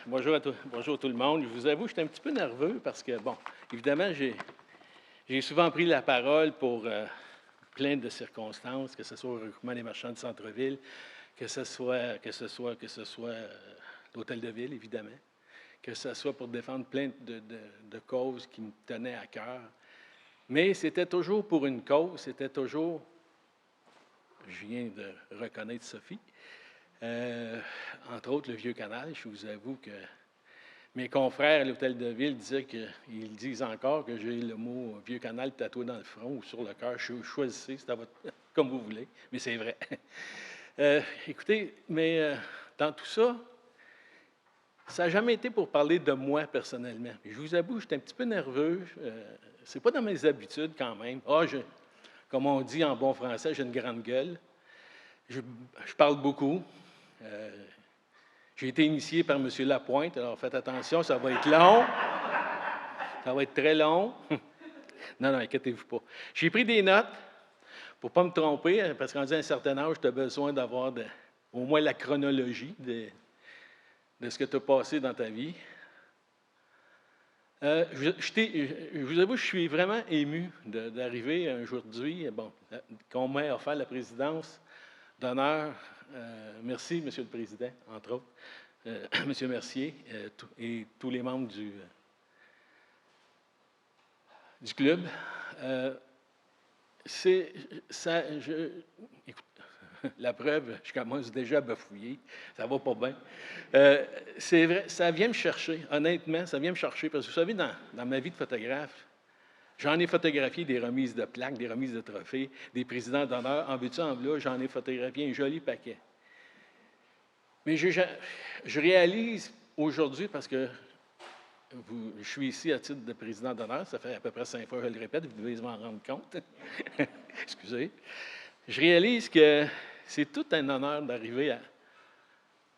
Bonjour tout le monde. Je vous avoue, je suis un petit peu nerveux parce que, bon, évidemment, j'ai souvent pris la parole pour plein de circonstances, que ce soit au regroupement des marchands de centre-ville, que ce soit l'hôtel de ville, évidemment, que ce soit pour défendre plein de causes qui me tenaient à cœur. Mais c'était toujours pour une cause, c'était toujours, je viens de reconnaître Sophie, entre autres le Vieux-Canal. Je vous avoue que mes confrères à l'hôtel de ville disaient qu'ils disent encore que j'ai le mot Vieux-Canal tatoué dans le front ou sur le cœur. Choisissez, c'est à votre, comme vous voulez, mais c'est vrai. Écoutez, mais dans tout ça, ça n'a jamais été pour parler de moi personnellement. Je vous avoue, j'étais un petit peu nerveux. C'est pas dans mes habitudes quand même. Comme on dit en bon français, j'ai une grande gueule. Je parle beaucoup. J'ai été initié par M. Lapointe, alors faites attention, ça va être long. Ça va être très long. Non, inquiétez-vous pas. J'ai pris des notes pour ne pas me tromper, parce qu'en disant un certain âge, tu as besoin d'avoir au moins la chronologie de ce que tu as passé dans ta vie. Je vous avoue, je suis vraiment ému d'arriver aujourd'hui, qu'on m'ait offert la présidence d'honneur. Merci, M. le Président, entre autres, M. Mercier et tous les membres du club. Écoute, la preuve, je commence déjà à bafouiller, ça va pas bien. C'est vrai, ça vient me chercher, honnêtement, ça vient me chercher, parce que vous savez, dans ma vie de photographe, j'en ai photographié des remises de plaques, des remises de trophées, des présidents d'honneur. En veux-tu, en là, j'en ai photographié un joli paquet. Mais je réalise aujourd'hui, parce que je suis ici à titre de président d'honneur, ça fait à peu près 5 fois que je le répète, vous devez vous en rendre compte. Excusez. Je réalise que c'est tout un honneur d'arriver à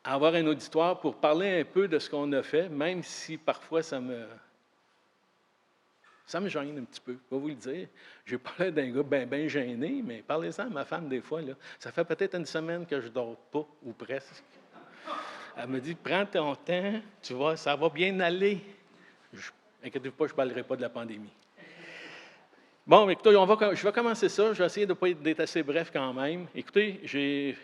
avoir un auditoire pour parler un peu de ce qu'on a fait, même si parfois ça me gêne un petit peu, je vais vous le dire. Je parlais d'un gars bien gêné, mais parlez-en à ma femme des fois. Là. Ça fait peut-être une semaine que je ne dors pas, ou presque. Elle me dit, prends ton temps, tu vois, ça va bien aller. Inquiétez-vous pas, je ne parlerai pas de la pandémie. Bon, écoutez, je vais commencer ça. Je vais essayer d'être assez bref quand même. Écoutez, j'ai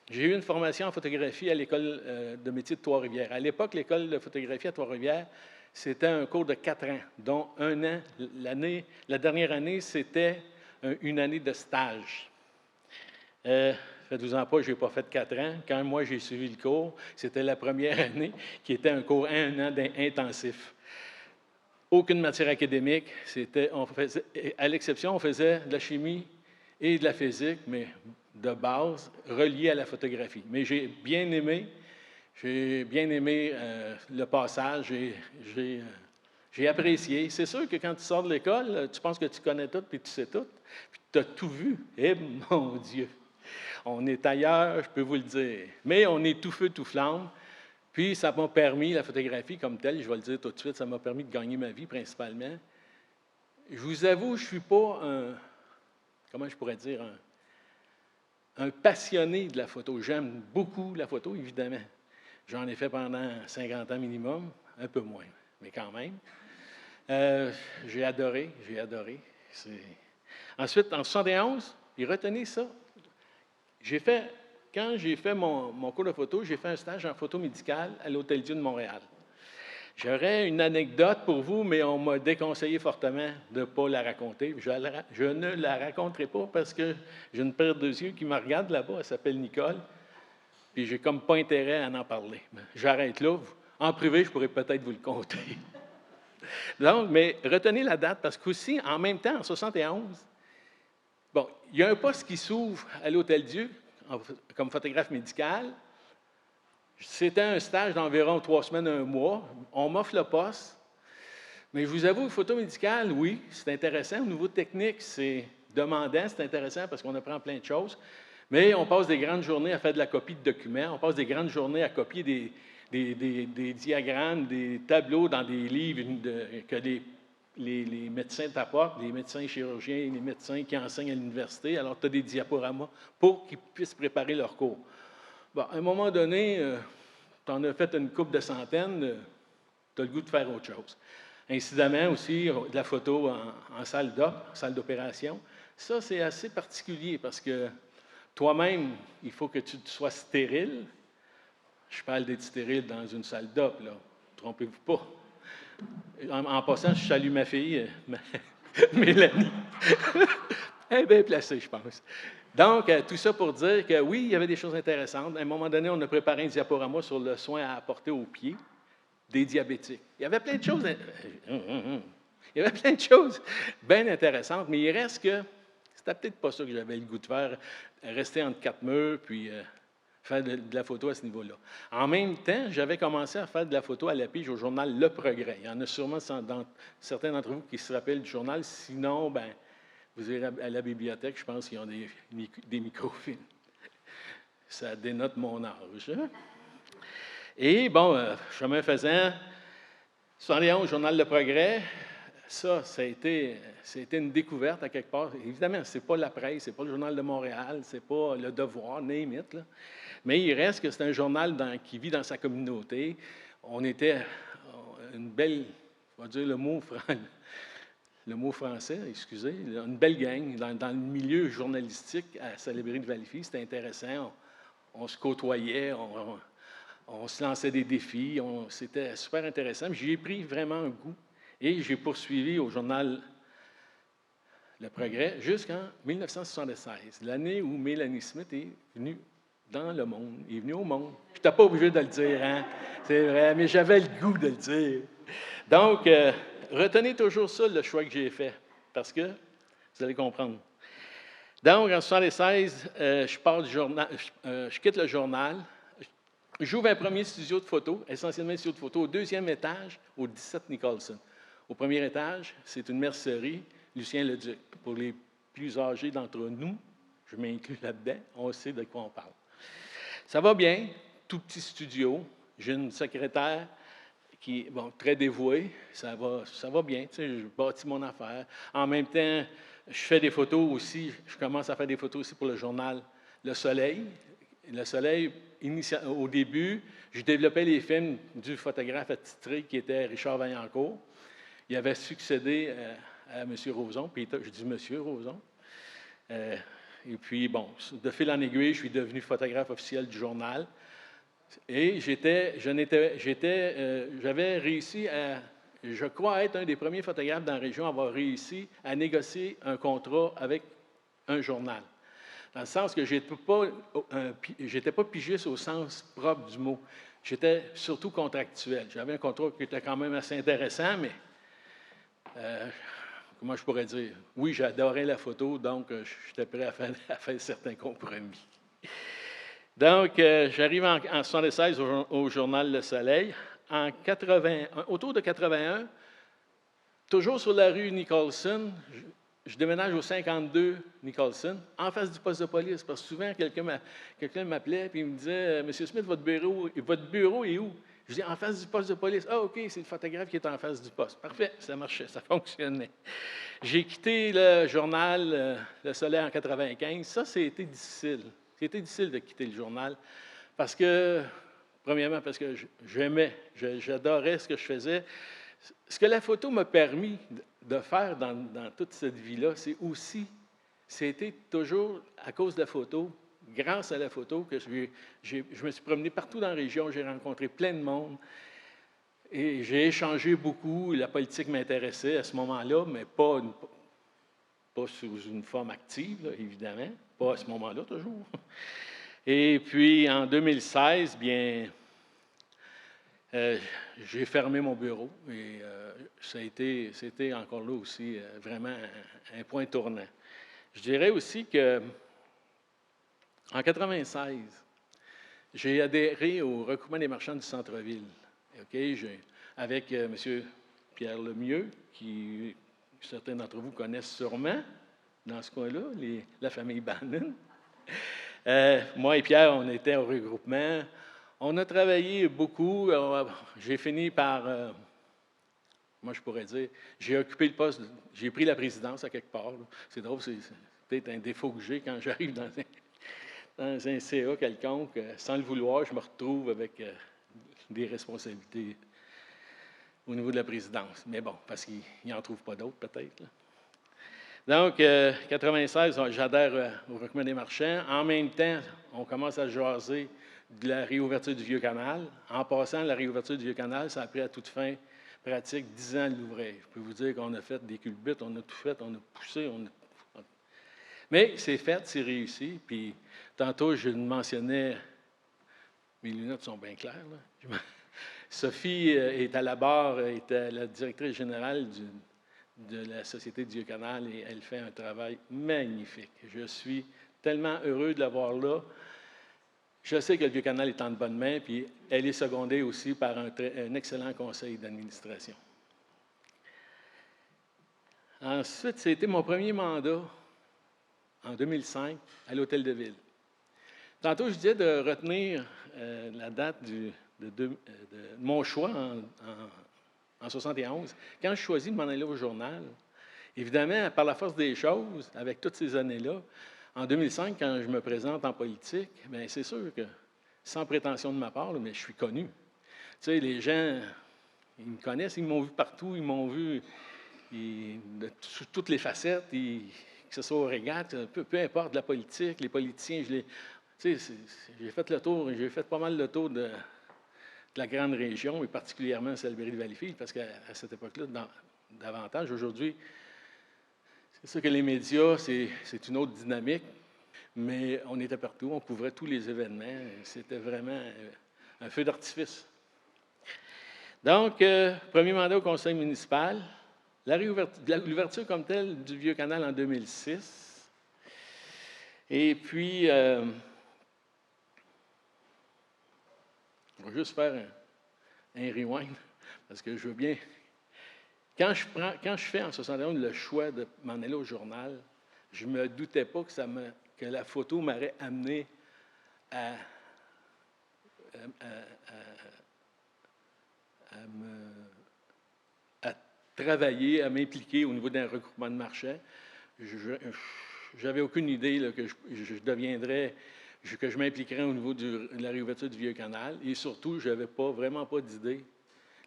eu une formation en photographie à l'École de métier de Trois-Rivières. À l'époque, l'École de photographie à Trois-Rivières, c'était un cours de 4 ans, dont 1 an. La dernière année, c'était une année de stage. Faites-vous-en pas, je n'ai pas fait 4 ans. Quand moi, j'ai suivi le cours, c'était la première année qui était un cours 1 an intensif. Aucune matière académique. À l'exception, on faisait de la chimie et de la physique, mais de base, reliée à la photographie. Mais j'ai bien aimé le passage, j'ai apprécié. C'est sûr que quand tu sors de l'école, tu penses que tu connais tout, puis tu sais tout, puis tu as tout vu. Eh mon Dieu! On est ailleurs, je peux vous le dire. Mais on est tout feu, tout flamme. Puis ça m'a permis, la photographie comme telle, je vais le dire tout de suite, ça m'a permis de gagner ma vie principalement. Je vous avoue, je ne suis pas comment je pourrais dire, un passionné de la photo. J'aime beaucoup la photo, évidemment. J'en ai fait pendant 50 ans minimum, un peu moins, mais quand même. J'ai adoré. Ensuite, en 71, et retenez ça, quand j'ai fait mon cours de photo, j'ai fait un stage en photo médicale à l'Hôtel-Dieu de Montréal. J'aurais une anecdote pour vous, mais on m'a déconseillé fortement de ne pas la raconter. Je ne la raconterai pas parce que j'ai une paire de yeux qui me regarde là-bas, elle s'appelle Nicole, puis j'ai comme pas intérêt à en parler. J'arrête là. En privé, je pourrais peut-être vous le conter. Donc, mais retenez la date parce qu'aussi, en même temps, en 71, bon, il y a un poste qui s'ouvre à l'Hôtel-Dieu comme photographe médical. C'était un stage d'environ 3 semaines, 1 mois. On m'offre le poste. Mais je vous avoue, photo médicale, oui, c'est intéressant. Au niveau technique, c'est demandant, c'est intéressant parce qu'on apprend plein de choses. Mais on passe des grandes journées à faire de la copie de documents. On passe des grandes journées à copier des diagrammes, des tableaux dans des livres que les médecins t'apportent, les médecins chirurgiens, les médecins qui enseignent à l'université. Alors, tu as des diaporamas pour qu'ils puissent préparer leur cours. Bon, à un moment donné, tu en as fait une couple de centaines, tu as le goût de faire autre chose. Incidemment aussi, de la photo en salle d'opération. Ça, c'est assez particulier parce que toi-même, il faut que tu sois stérile. Je parle d'être stérile dans une salle d'op, là. Trompez-vous pas. En passant, je salue ma fille, Mélanie. Elle est bien placée, je pense. Donc, tout ça pour dire que oui, il y avait des choses intéressantes. À un moment donné, on a préparé un diaporama sur le soin à apporter aux pieds des diabétiques. Il y avait plein de choses. Il y avait plein de choses bien intéressantes, mais il reste que c'était peut-être pas ça que j'avais le goût de faire, rester entre quatre murs, puis faire de la photo à ce niveau-là. En même temps, j'avais commencé à faire de la photo à la pige au journal Le Progrès. Il y en a sûrement certains d'entre vous qui se rappellent du journal. Sinon, ben, vous irez à la bibliothèque, je pense qu'ils ont des microfilms. Ça dénote mon âge. Hein? Et bon, chemin faisant, 71, Journal Le Progrès, ça a été une découverte à quelque part. Évidemment, ce n'est pas la presse, ce n'est pas le Journal de Montréal, ce n'est pas Le Devoir, name it, là. Mais il reste que c'est un journal qui vit dans sa communauté. On était une belle, on va dire le mot français, excusez, une belle gang dans le milieu journalistique à Salébris de Valleyfield. C'était intéressant. On se côtoyait, on se lançait des défis. C'était super intéressant. J'y ai pris vraiment un goût et j'ai poursuivi au journal Le Progrès jusqu'en 1976, l'année où Mélanie Smith est venue dans le monde, est venue au monde. Je n'étais pas obligé de le dire, hein? C'est vrai, mais j'avais le goût de le dire. Donc, retenez toujours ça, le choix que j'ai fait, parce que vous allez comprendre. Donc, en 1976, je pars du journal, je quitte le journal. J'ouvre un premier studio de photo, essentiellement un studio de photo, au deuxième étage, au 17 Nicholson. Au premier étage, c'est une mercerie, Lucien Leduc. Pour les plus âgés d'entre nous, je m'inclus là-dedans, on sait de quoi on parle. Ça va bien, tout petit studio. J'ai une secrétaire qui est très dévouée. Ça va bien, tu sais, je bâtis mon affaire. En même temps, je fais des photos aussi. Je commence à faire des photos aussi pour le journal Le Soleil. Le Soleil, au début, je développais les films du photographe attitré qui était Richard Vaillancourt. Il avait succédé à M. Roson, puis je dis M. Roson. Et puis, bon, de fil en aiguille, je suis devenu photographe officiel du journal. Et j'avais réussi à, je crois, être un des premiers photographes dans la région à avoir réussi à négocier un contrat avec un journal. Dans le sens que je n'étais pas pigiste au sens propre du mot. J'étais surtout contractuel. J'avais un contrat qui était quand même assez intéressant, mais comment je pourrais dire? Oui, j'adorais la photo, donc j'étais prêt à faire certains compromis. Donc, j'arrive en 1976 au journal Le Soleil. Autour de 81, toujours sur la rue Nicholson, je déménage au 52 Nicholson, en face du poste de police, parce que souvent, quelqu'un m'appelait et il me disait « Monsieur Smith, votre bureau est où? » Je dis « En face du poste de police. »« Ah, OK, c'est le photographe qui est en face du poste. » Parfait, ça marchait, ça fonctionnait. J'ai quitté le journal Le Soleil en 95. Ça, c'était difficile. C'était difficile de quitter le journal parce que, premièrement, parce que j'adorais ce que je faisais. Ce que la photo m'a permis de faire dans toute cette vie-là, c'était toujours à cause de la photo, grâce à la photo, que je me suis promené partout dans la région, j'ai rencontré plein de monde et j'ai échangé beaucoup. La politique m'intéressait à ce moment-là, mais pas sous une forme active, là, évidemment, pas à ce moment-là toujours. Et puis, en 2016, bien, j'ai fermé mon bureau et c'était encore là aussi vraiment un point tournant. Je dirais aussi que en 1996, j'ai adhéré au regroupement des marchands du centre-ville, avec M. Pierre Lemieux, qui certains d'entre vous connaissent sûrement dans ce coin-là, la famille Bannon. Moi et Pierre, on était au regroupement. On a travaillé beaucoup. J'ai fini par, moi je pourrais dire, j'ai occupé le poste, j'ai pris la présidence à quelque part. C'est drôle, c'est peut-être un défaut que j'ai quand j'arrive dans un CA quelconque. Sans le vouloir, je me retrouve avec des responsabilités au niveau de la présidence. Mais bon, parce qu'il n'en trouve pas d'autres, peut-être. Donc, 96, j'adhère au Regroupement des marchands. En même temps, on commence à jaser de la réouverture du Vieux-Canal. En passant, la réouverture du Vieux-Canal, ça a pris à toute fin pratique 10 ans de l'ouvrir. Je peux vous dire qu'on a fait des culbutes, on a tout fait, on a poussé, mais c'est fait, c'est réussi. Puis, tantôt, je mentionnais, mes lunettes sont bien claires, là. Sophie est à la barre, est la directrice générale de la Société du Vieux-Canal et elle fait un travail magnifique. Je suis tellement heureux de l'avoir là. Je sais que le Vieux-Canal est en de bonnes mains, puis elle est secondée aussi par un excellent conseil d'administration. Ensuite, c'était mon premier mandat en 2005 à l'Hôtel de Ville. Tantôt, je disais de retenir la date de mon choix en 71. Quand je choisis de m'en aller au journal, évidemment, par la force des choses, avec toutes ces années-là, en 2005, quand je me présente en politique, bien, c'est sûr que, sans prétention de ma part, mais je suis connu. Tu sais, les gens, ils me connaissent, ils m'ont vu partout, ils m'ont vu sous toutes les facettes, que ce soit aux régates, peu importe, la politique, les politiciens, j'ai fait le tour, j'ai fait pas mal le tour de la grande région, et particulièrement celle de Valleyfield, parce qu'à cette époque-là, davantage, aujourd'hui, c'est sûr que les médias, c'est une autre dynamique, mais on était partout, on couvrait tous les événements, c'était vraiment un feu d'artifice. Donc, premier mandat au conseil municipal, l'ouverture comme telle du Vieux-Canal en 2006, et puis, on va juste faire un rewind, parce que je veux bien. Quand je fais en 71 le choix de m'en aller au journal, je ne me doutais pas que la photo m'aurait amené à travailler, à m'impliquer au niveau d'un regroupement de marchands. Je n'avais aucune idée là, que je deviendrais, que je m'impliquerais au niveau de la réouverture du Vieux-Canal. Et surtout, je n'avais vraiment pas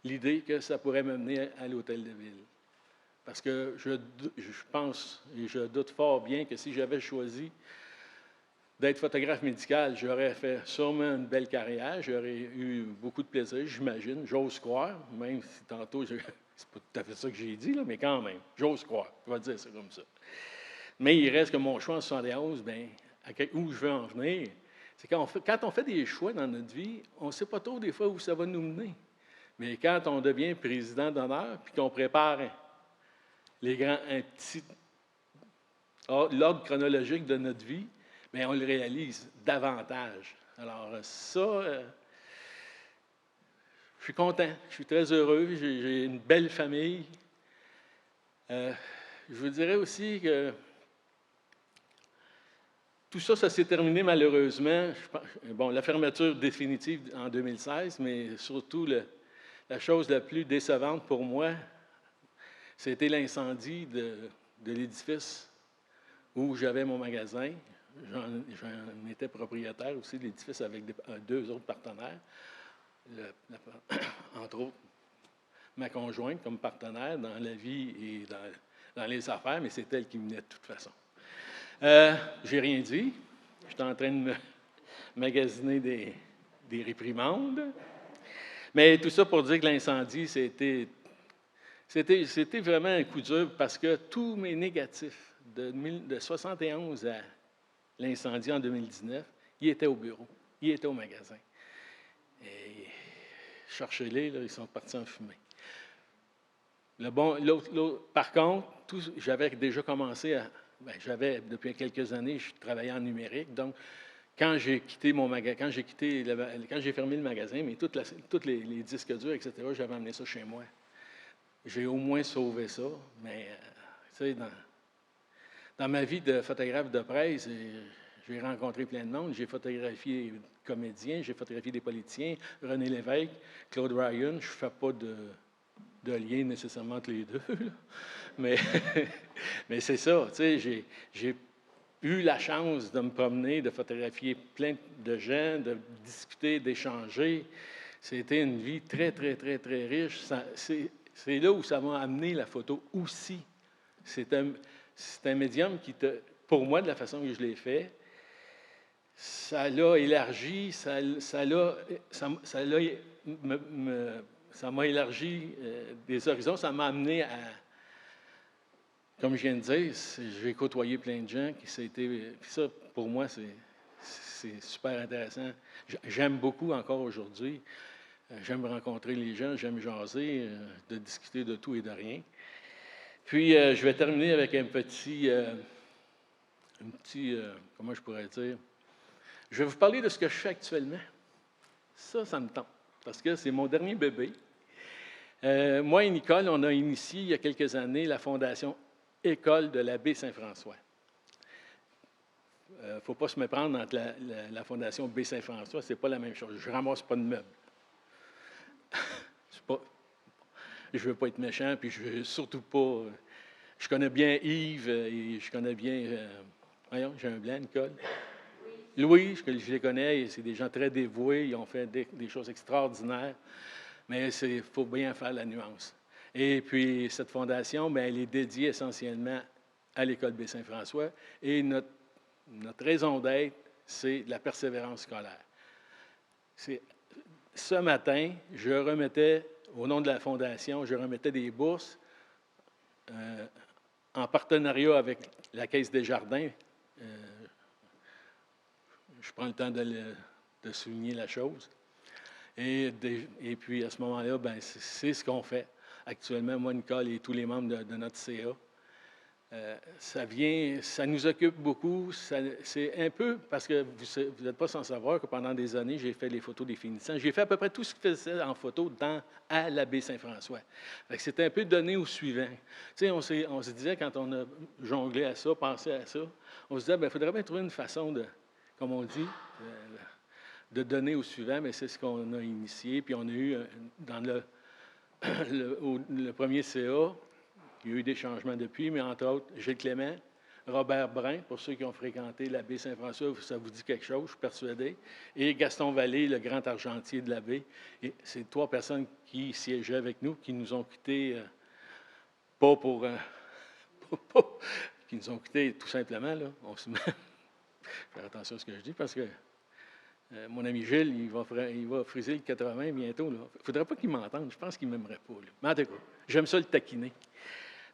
l'idée que ça pourrait m'amener à l'Hôtel de Ville. Parce que je pense et je doute fort bien que si j'avais choisi d'être photographe médical, j'aurais fait sûrement une belle carrière, j'aurais eu beaucoup de plaisir, j'imagine, j'ose croire, même si tantôt, c'est pas tout à fait ça que j'ai dit, là, mais quand même, j'ose croire, je vais dire ça comme ça. Mais il reste que mon choix en 71, bien, où je veux en venir, c'est quand on fait des choix dans notre vie, on ne sait pas trop des fois où ça va nous mener. Mais quand on devient président d'honneur, puis qu'on prépare l'ordre chronologique de notre vie, bien, on le réalise davantage. Alors ça, je suis content, je suis très heureux, j'ai une belle famille. Je vous dirais aussi que tout ça, ça s'est terminé malheureusement. Bon, la fermeture définitive en 2016, mais surtout la chose la plus décevante pour moi, c'était l'incendie de l'édifice où j'avais mon magasin. J'en étais propriétaire aussi de l'édifice avec deux autres partenaires, entre autres ma conjointe comme partenaire dans la vie et dans les affaires, mais c'est elle qui menait de toute façon. J'ai rien dit. J'étais en train de me magasiner des réprimandes. Mais tout ça pour dire que l'incendie, c'était vraiment un coup dur parce que tous mes négatifs de 71 à l'incendie en 2019, ils étaient au bureau, ils étaient au magasin. Et cherchez-les, là, ils sont partis en fumée. Par contre, j'avais déjà commencé à... depuis quelques années, je travaillais en numérique, donc quand j'ai quitté mon magasin, quand j'ai fermé le magasin, mais tous les disques durs, etc., j'avais amené ça chez moi. J'ai au moins sauvé ça, mais tu sais, dans ma vie de photographe de presse, j'ai rencontré plein de monde. J'ai photographié des comédiens, j'ai photographié des politiciens, René Lévesque, Claude Ryan. Je ne fais pas de lien nécessairement entre les deux, là. Mais c'est ça, tu sais, j'ai eu la chance de me promener, de photographier plein de gens, de discuter, d'échanger. C'était une vie très, très, très, très riche. C'est là où ça m'a amené la photo aussi. C'est un médium qui, pour moi, de la façon que je l'ai fait, ça l'a élargi, ça m'a élargi des horizons, ça m'a amené à, comme je viens de dire, j'ai côtoyé plein de gens ça, pour moi, c'est super intéressant. J'aime beaucoup encore aujourd'hui. J'aime rencontrer les gens, j'aime jaser, de discuter de tout et de rien. Puis, je vais terminer avec un petit comment je pourrais dire? Je vais vous parler de ce que je fais actuellement. Ça me tente, parce que c'est mon dernier bébé. Moi et Nicole, on a initié il y a quelques années la fondation École de l'abbé Saint-François. Il ne faut pas se méprendre entre la fondation B. Saint-François, ce n'est pas la même chose. Je ne ramasse pas de meubles. Je ne veux pas être méchant, puis je veux surtout pas. Je connais bien Yves et je connais bien. Voyons, j'ai un blanc, Nicole. Louis, je les connais, c'est des gens très dévoués, ils ont fait des choses extraordinaires, mais il faut bien faire la nuance. Et puis, cette fondation, bien, elle est dédiée essentiellement à l'École B. Saint-François, et notre raison d'être, c'est la persévérance scolaire. Ce matin, je remettais, au nom de la Fondation, je remettais des bourses en partenariat avec la Caisse des Jardins. Je prends le temps de souligner la chose. Et puis, à ce moment-là, ben, c'est ce qu'on fait actuellement, moi, Nicole et tous les membres de notre CA. Ça nous occupe beaucoup. C'est un peu, parce que vous n'êtes pas sans savoir que pendant des années, j'ai fait les photos des finissants. J'ai fait à peu près tout ce qu'il faisait en photo à l'abbé Saint-François. C'était un peu donné au suivant. Tu sais, on se disait, quand on a jonglé à ça, pensé à ça, on se disait, il faudrait bien trouver une façon de, comme on dit, de donner au suivant, mais c'est ce qu'on a initié. Puis on a eu, dans le premier CA, il y a eu des changements depuis, mais entre autres, Gilles Clément, Robert Brun, pour ceux qui ont fréquenté l'abbé Saint-François, ça vous dit quelque chose, je suis persuadé, et Gaston Vallée, le grand argentier de l'abbé. Et c'est 3 personnes qui siégeaient avec nous, qui nous ont quittés, qui nous ont quittés tout simplement, là. On se met faire attention à ce que je dis, parce que mon ami Gilles, il va friser le 80 bientôt. Il ne faudrait pas qu'il m'entende, je pense qu'il ne m'aimerait pas. Là. Mais en tout cas, j'aime ça le taquiner.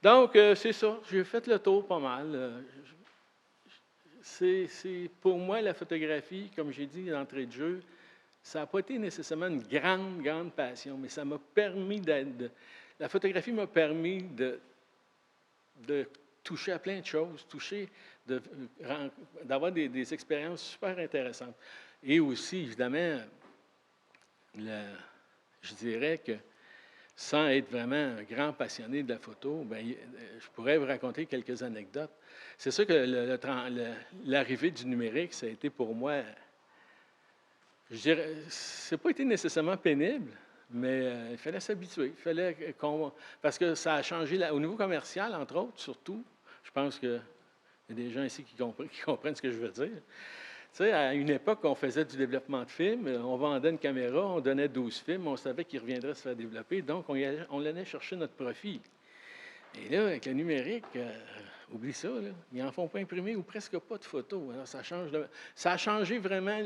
Donc, c'est ça, j'ai fait le tour pas mal. Pour moi, la photographie, comme j'ai dit d'entrée de jeu, ça n'a pas été nécessairement une grande, grande passion, mais ça m'a permis la photographie m'a permis de toucher à plein de choses, d'avoir des expériences super intéressantes. Et aussi, évidemment, je dirais que sans être vraiment un grand passionné de la photo, bien, je pourrais vous raconter quelques anecdotes. C'est sûr que l'arrivée du numérique, ça a été pour moi, je dirais, ça n'a pas été nécessairement pénible, mais il fallait s'habituer. Parce que ça a changé, au niveau commercial, entre autres, surtout. Je pense qu'il y a des gens ici qui comprennent ce que je veux dire. Tu sais, à une époque, on faisait du développement de films, on vendait une caméra, on donnait 12 films, on savait qu'ils reviendraient se faire développer, donc on allait chercher notre profit. Et là, avec le numérique, oublie ça, là, ils n'en font pas imprimer ou presque pas de photos. Alors, ça a changé vraiment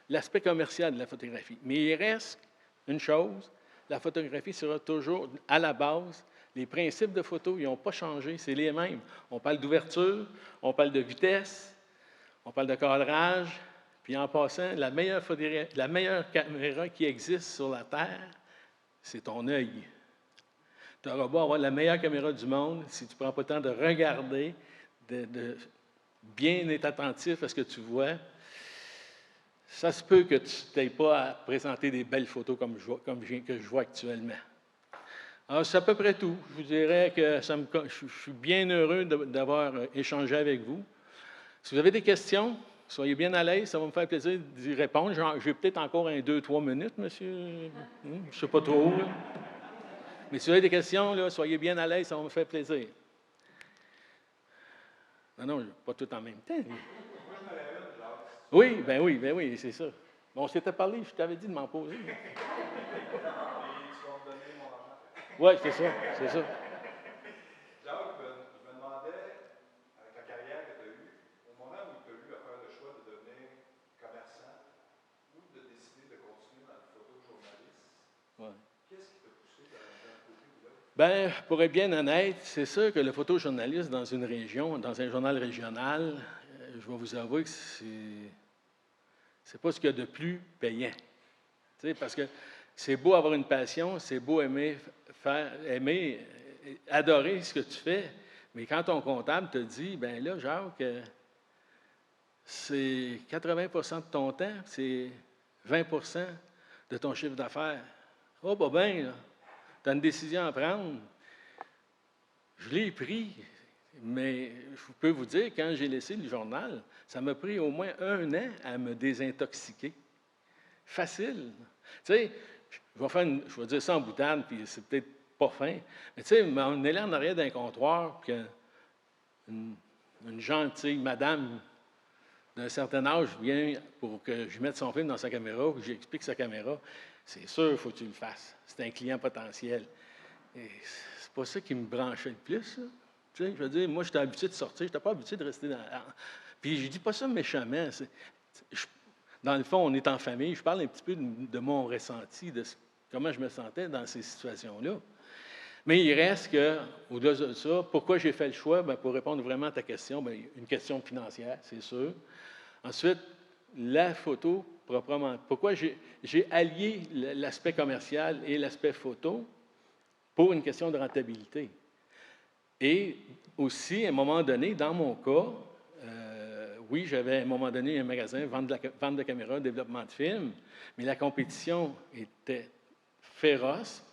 l'aspect commercial de la photographie. Mais il reste une chose, la photographie sera toujours à la base. Les principes de photo, ils n'ont pas changé, c'est les mêmes. On parle d'ouverture, on parle de vitesse, on parle de cadrage, puis en passant, la meilleure caméra qui existe sur la Terre, c'est ton œil. Tu auras beau avoir la meilleure caméra du monde, si tu ne prends pas le temps de regarder, de bien être attentif à ce que tu vois, ça se peut que tu n'aies pas à présenter des belles photos comme que je vois actuellement. Alors, c'est à peu près tout. Je vous dirais que je suis bien heureux d'avoir échangé avec vous. Si vous avez des questions, soyez bien à l'aise, ça va me faire plaisir d'y répondre. J'ai peut-être encore 2-3 minutes, monsieur. Je ne sais pas trop. Là. Mais si vous avez des questions, là, soyez bien à l'aise, ça va me faire plaisir. Non, pas tout en même temps. Oui, ben oui, c'est ça. On s'était parlé, je t'avais dit de m'en poser. Et tu vas me donner mon argent. Oui, c'est ça, c'est ça. Jacques, je me demandais, avec la carrière que tu as eue, au moment où tu as eu à faire le choix de devenir commerçant ou de décider de continuer dans le photojournalisme, Ouais. qu'est-ce qui t'a poussé d'un côté ou de l'autre? Bien, pour être bien honnête, c'est sûr que le photojournaliste dans une région, dans un journal régional, je vais vous avouer que c'est pas ce qu'il y a de plus payant. Tu sais, parce que c'est beau avoir une passion, c'est beau aimer, adorer ce que tu fais, mais quand ton comptable te dit, ben là, Jacques, c'est 80 de ton temps, c'est 20 de ton chiffre d'affaires. Oh, bah bien, tu as une décision à prendre. Je l'ai pris, mais je peux vous dire, quand j'ai laissé le journal, ça m'a pris au moins 1 an à me désintoxiquer. Facile. Tu sais, je vais dire ça en boutade, puis c'est peut-être pas fin, mais tu sais, on est là en arrière d'un comptoir, puis une gentille madame d'un certain âge vient pour que je mette son film dans sa caméra, que j'explique sa caméra. C'est sûr, il faut que tu le fasses. C'est un client potentiel. Et c'est pas ça qui me branchait le plus, là. Tu sais, je veux dire, moi, j'étais habitué de sortir, je n'étais pas habitué de rester dans. Puis je dis pas ça méchamment. Dans le fond, on est en famille. Je parle un petit peu de mon ressenti, de comment je me sentais dans ces situations-là. Mais il reste que, au-delà de ça, pourquoi j'ai fait le choix? Bien, pour répondre vraiment à ta question, bien, une question financière, c'est sûr. Ensuite, la photo, proprement. Pourquoi j'ai allié l'aspect commercial et l'aspect photo? Pour une question de rentabilité. Et aussi, à un moment donné, dans mon cas, oui, j'avais à un moment donné un magasin, vente de caméras, développement de films, mais la compétition était féroce,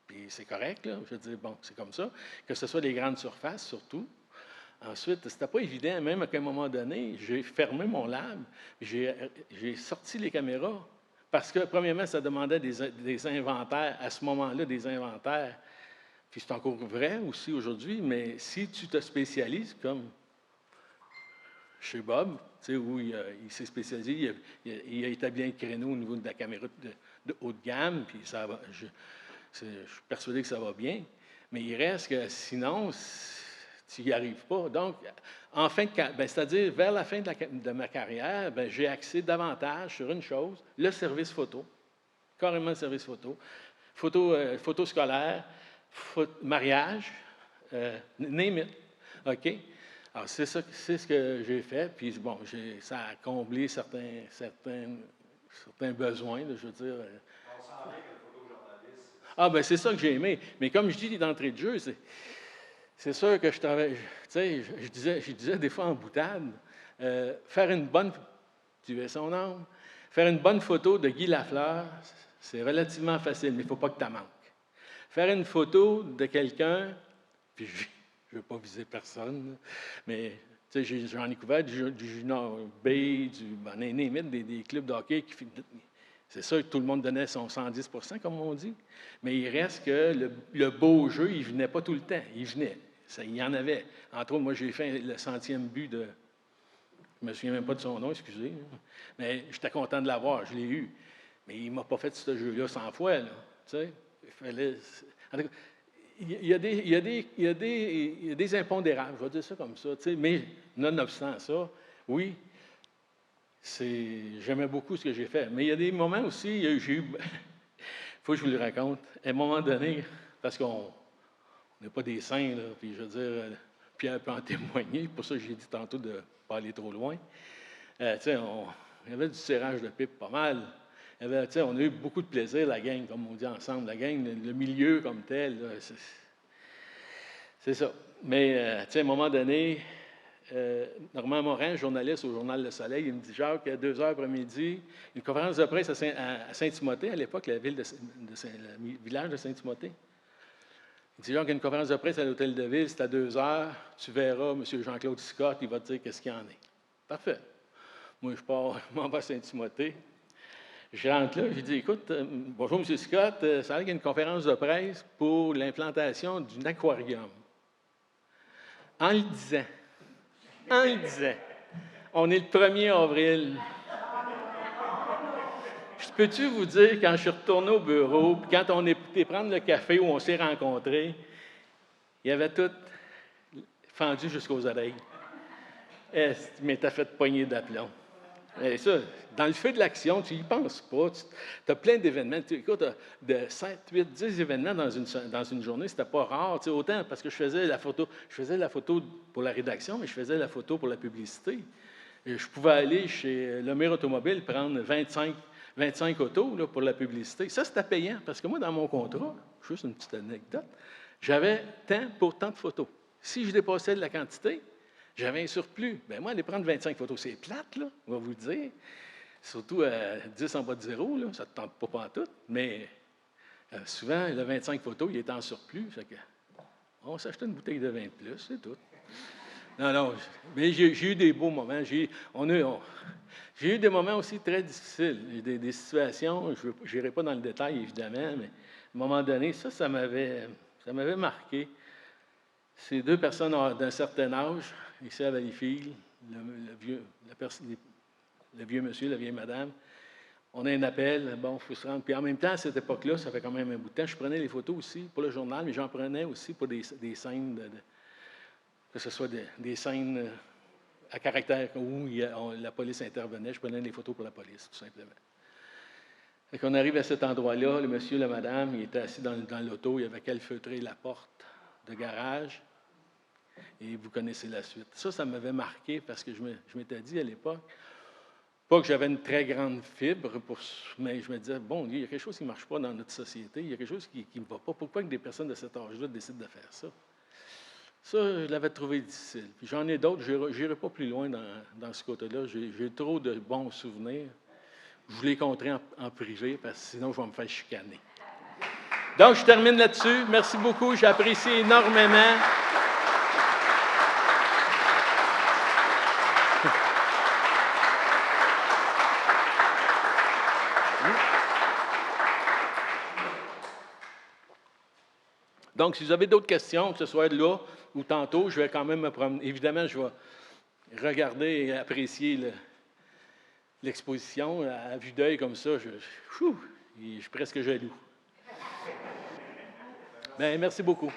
puis c'est correct, là, je veux dire, bon, c'est comme ça, que ce soit des grandes surfaces surtout. Ensuite, c'était pas évident, même qu'à un moment donné, j'ai fermé mon lab, j'ai sorti les caméras, parce que, premièrement, ça demandait des inventaires, à ce moment-là, des inventaires. Puis c'est encore vrai aussi aujourd'hui, mais si tu te spécialises, comme chez Bob, tu sais, où il s'est spécialisé, il a établi un créneau au niveau de la caméra de haut de gamme, puis ça va, je suis persuadé que ça va bien, mais il reste que sinon, tu n'y arrives pas. Donc, en fin de c'est-à-dire vers la fin de ma carrière, bien, j'ai axé davantage sur une chose, le service photo, carrément le service photo, photo scolaire, mariage, name it, OK? Alors, c'est ce que j'ai fait, puis bon, ça a comblé certains besoins, là, je veux dire. On sent bien que le photojournaliste. Ah, bien, c'est ça que j'ai aimé. Mais comme je dis d'entrée de jeu, c'est sûr que je travaille, tu sais, je disais des fois en boutade, faire une bonne, tu veux son nom, faire une bonne photo de Guy Lafleur, c'est relativement facile, mais il ne faut pas que tu en manques. Faire une photo de quelqu'un, puis je ne veux pas viser personne, mais tu sais, j'en ai couvert du Junior B, des clubs de hockey qui. C'est sûr que tout le monde donnait son 110 comme on dit, mais il reste que le beau jeu, il ne venait pas tout le temps. Il venait. Il y en avait. Entre autres, moi, j'ai fait le 100e but de. Je ne me souviens même pas de son nom, excusez. Mais j'étais content de l'avoir, je l'ai eu. Mais il ne m'a pas fait ce jeu-là 100 fois. Là, tu sais. En tout cas, il y a des impondérables, je vais dire ça comme ça. Tu sais, mais nonobstant ça, oui, j'aimais beaucoup ce que j'ai fait. Mais il y a des moments aussi, j'ai eu. Il faut que je vous le raconte. À un moment donné, parce qu'on n'est pas des saints, là, puis je veux dire, Pierre peut en témoigner, pour ça que j'ai dit tantôt de ne pas aller trop loin. Tu sais, il y avait du tirage de pipe pas mal. On a eu beaucoup de plaisir, la gang, comme on dit ensemble. La gang, le milieu comme tel, là, c'est ça. Mais, tu sais, à un moment donné, Normand Morin, journaliste au Journal Le Soleil, il me dit, Jacques, à 2 heures après-midi, une conférence de presse à Saint-Timothée, à l'époque, le village de Saint-Timothée. Il dit, Jacques, il y a une conférence de presse à l'Hôtel de Ville, c'est à 2 heures, tu verras M. Jean-Claude Scott, il va te dire qu'est-ce qu'il y en est. Parfait. Moi, je m'en vais à Saint-Timothée. Je rentre là, je dis, écoute, bonjour M. Scott, ça a l'air qu'il y a une conférence de presse pour l'implantation d'un aquarium. En le disant, on est le 1er avril. Peux-tu vous dire, quand je suis retourné au bureau, puis quand on est été prendre le café où on s'est rencontrés, il y avait tout fendu jusqu'aux oreilles. Tu m'étais fait poigner d'aplomb. Et ça, dans le feu de l'action, tu n'y penses pas. Tu as plein d'événements. Écoute, de 7, 8, 10 événements dans une journée, c'était pas rare. Autant parce que je faisais la photo pour la rédaction, mais je faisais la photo pour la publicité. Et je pouvais aller chez Lemire Automobile prendre 25 autos là, pour la publicité. Ça, c'était payant, parce que moi, dans mon contrat, juste une petite anecdote, j'avais tant pour tant de photos. Si je dépassais de la quantité, j'avais un surplus. Bien, moi, aller prendre 25 photos, c'est plate, là, on va vous le dire. Surtout à 10 en bas de zéro, là, ça ne te tente pas pantoute. Mais souvent, le 25 photos, il est en surplus. Fait que, on s'achetait une bouteille de vin de plus, c'est tout. Non, mais j'ai eu des beaux moments. J'ai eu des moments aussi très difficiles, des situations, je n'irai pas dans le détail, évidemment, mais à un moment donné, ça m'avait marqué. Ces deux personnes d'un certain âge, ici à Valleyfield, le vieux monsieur, la vieille madame, on a un appel, bon, il faut se rendre. Puis en même temps, à cette époque-là, ça fait quand même un bout de temps, je prenais les photos aussi pour le journal, mais j'en prenais aussi pour des scènes, que ce soit des scènes à caractère où la police intervenait. Je prenais des photos pour la police, tout simplement. Quand on arrive à cet endroit-là, le monsieur, la madame, il était assis dans l'auto, il avait calfeutré la porte de garage, et vous connaissez la suite. Ça m'avait marqué parce que je m'étais dit à l'époque, pas que j'avais une très grande fibre, mais je me disais, bon, il y a quelque chose qui ne marche pas dans notre société, il y a quelque chose qui ne va pas. Pourquoi que des personnes de cet âge-là décident de faire ça? Ça, je l'avais trouvé difficile. Puis j'en ai d'autres, je n'irai pas plus loin dans ce côté-là. J'ai trop de bons souvenirs. Je vous les conterai en privé, parce que sinon, je vais me faire chicaner. Donc, je termine là-dessus. Merci beaucoup. J'apprécie énormément. Donc, si vous avez d'autres questions, que ce soit là ou tantôt, je vais quand même me promener. Évidemment, je vais regarder et apprécier l'exposition à vue d'œil comme ça. Je suis presque jaloux. Bien, merci beaucoup.